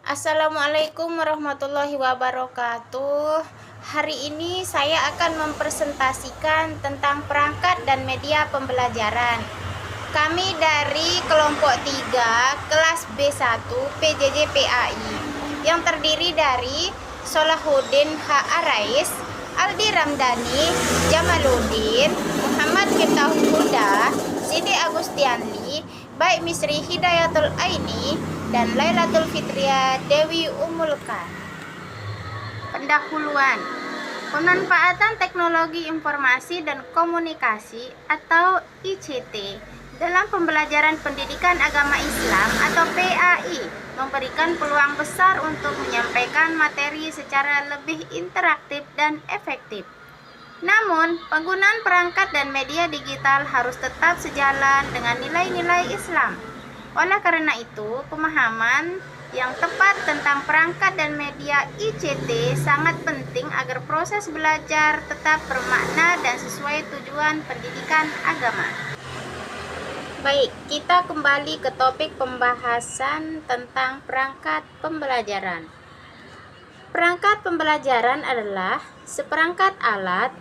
Assalamualaikum warahmatullahi wabarakatuh. Hari ini saya akan mempresentasikan tentang perangkat dan media pembelajaran. Kami dari kelompok 3 kelas B1 PJJ PAI yang terdiri dari Solahuddin H. Arais, Aldi Ramdhani, Jamaluddin, Muhammad Miftahul Huda, Siti Agustianli, Baik Misri Hidayatul Aini, dan Lailatul Fitriya Dewi Umulkan. Pendahuluan. Pemanfaatan teknologi informasi dan komunikasi atau ICT dalam pembelajaran pendidikan agama Islam atau PAI memberikan peluang besar untuk menyampaikan materi secara lebih interaktif dan efektif. Namun, penggunaan perangkat dan media digital harus tetap sejalan dengan nilai-nilai Islam. Oleh karena itu, pemahaman yang tepat tentang perangkat dan media ICT sangat penting agar proses belajar tetap bermakna dan sesuai tujuan pendidikan agama. Baik, kita kembali ke topik pembahasan tentang perangkat pembelajaran. Perangkat pembelajaran adalah seperangkat alat,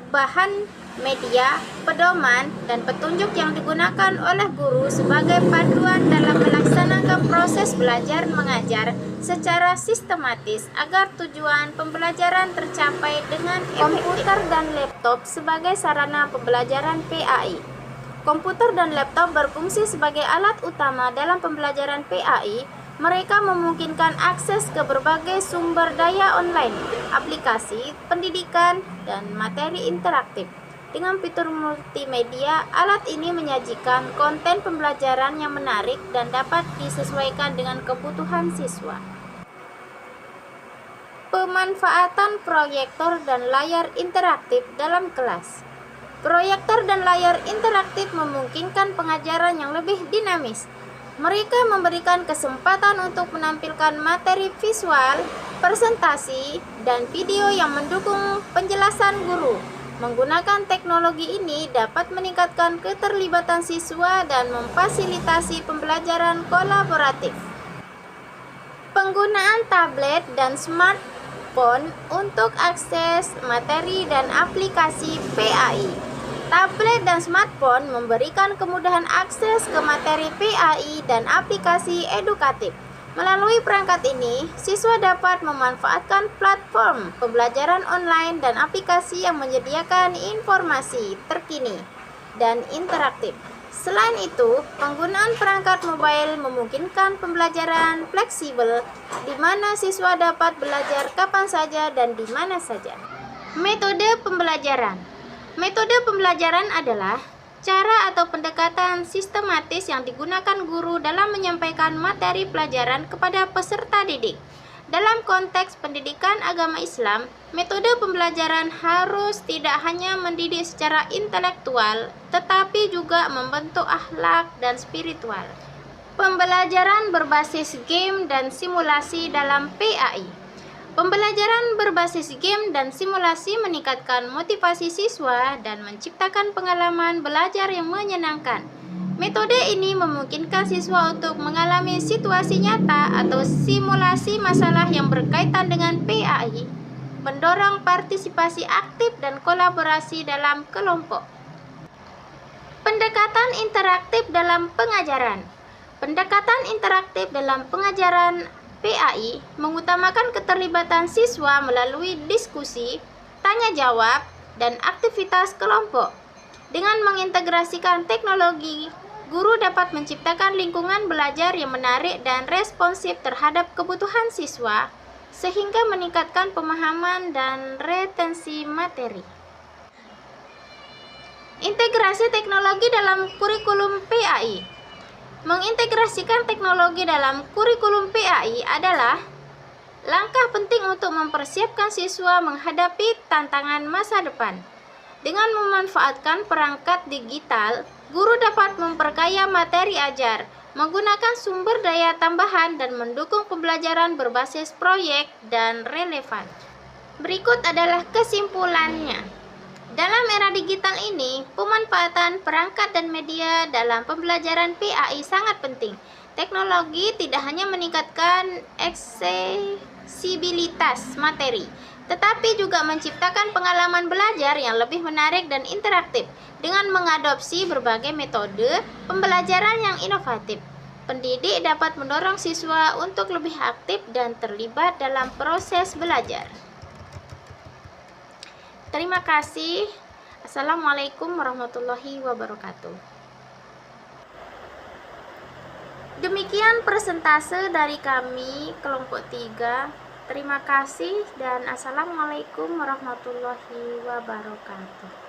bahan, media, pedoman, dan petunjuk yang digunakan oleh guru sebagai panduan dalam melaksanakan proses belajar mengajar secara sistematis agar tujuan pembelajaran tercapai dengan komputer dan laptop sebagai sarana pembelajaran PAI. Komputer dan laptop berfungsi sebagai alat utama dalam pembelajaran PAI. Mereka memungkinkan akses ke berbagai sumber daya online, aplikasi, pendidikan, dan materi interaktif. Dengan fitur multimedia, alat ini menyajikan konten pembelajaran yang menarik dan dapat disesuaikan dengan kebutuhan siswa. Pemanfaatan proyektor dan layar interaktif dalam kelas. Proyektor dan layar interaktif memungkinkan pengajaran yang lebih dinamis. Mereka memberikan kesempatan untuk menampilkan materi visual, presentasi, dan video yang mendukung penjelasan guru. Menggunakan teknologi ini dapat meningkatkan keterlibatan siswa dan memfasilitasi pembelajaran kolaboratif. Penggunaan tablet dan smartphone untuk akses materi dan aplikasi PAI. Tablet dan smartphone memberikan kemudahan akses ke materi PAI dan aplikasi edukatif. Melalui perangkat ini, siswa dapat memanfaatkan platform pembelajaran online dan aplikasi yang menyediakan informasi terkini dan interaktif. Selain itu, penggunaan perangkat mobile memungkinkan pembelajaran fleksibel di mana siswa dapat belajar kapan saja dan di mana saja. Metode pembelajaran. Metode pembelajaran adalah cara atau pendekatan sistematis yang digunakan guru dalam menyampaikan materi pelajaran kepada peserta didik. Dalam konteks pendidikan agama Islam, metode pembelajaran harus tidak hanya mendidik secara intelektual, tetapi juga membentuk akhlak dan spiritual. Pembelajaran berbasis game dan simulasi dalam PAI. Pembelajaran berbasis game dan simulasi meningkatkan motivasi siswa dan menciptakan pengalaman belajar yang menyenangkan. Metode ini memungkinkan siswa untuk mengalami situasi nyata atau simulasi masalah yang berkaitan dengan PAI, mendorong partisipasi aktif dan kolaborasi dalam kelompok. Pendekatan interaktif dalam pengajaran. Pendekatan interaktif dalam pengajaran PAI mengutamakan keterlibatan siswa melalui diskusi, tanya jawab, dan aktivitas kelompok. Dengan mengintegrasikan teknologi, guru dapat menciptakan lingkungan belajar yang menarik dan responsif terhadap kebutuhan siswa, sehingga meningkatkan pemahaman dan retensi materi. Integrasi teknologi dalam kurikulum PAI. Mengintegrasikan teknologi dalam kurikulum PAI adalah langkah penting untuk mempersiapkan siswa menghadapi tantangan masa depan. Dengan memanfaatkan perangkat digital, guru dapat memperkaya materi ajar, menggunakan sumber daya tambahan dan mendukung pembelajaran berbasis proyek dan relevan. Berikut adalah kesimpulannya. Dalam era digital ini, pemanfaatan perangkat dan media dalam pembelajaran PAI sangat penting. Teknologi tidak hanya meningkatkan aksesibilitas materi, tetapi juga menciptakan pengalaman belajar yang lebih menarik dan interaktif dengan mengadopsi berbagai metode pembelajaran yang inovatif. Pendidik dapat mendorong siswa untuk lebih aktif dan terlibat dalam proses belajar. Terima kasih. Assalamualaikum warahmatullahi wabarakatuh. Demikian persentase dari kami kelompok 3. Terima kasih dan assalamualaikum warahmatullahi wabarakatuh.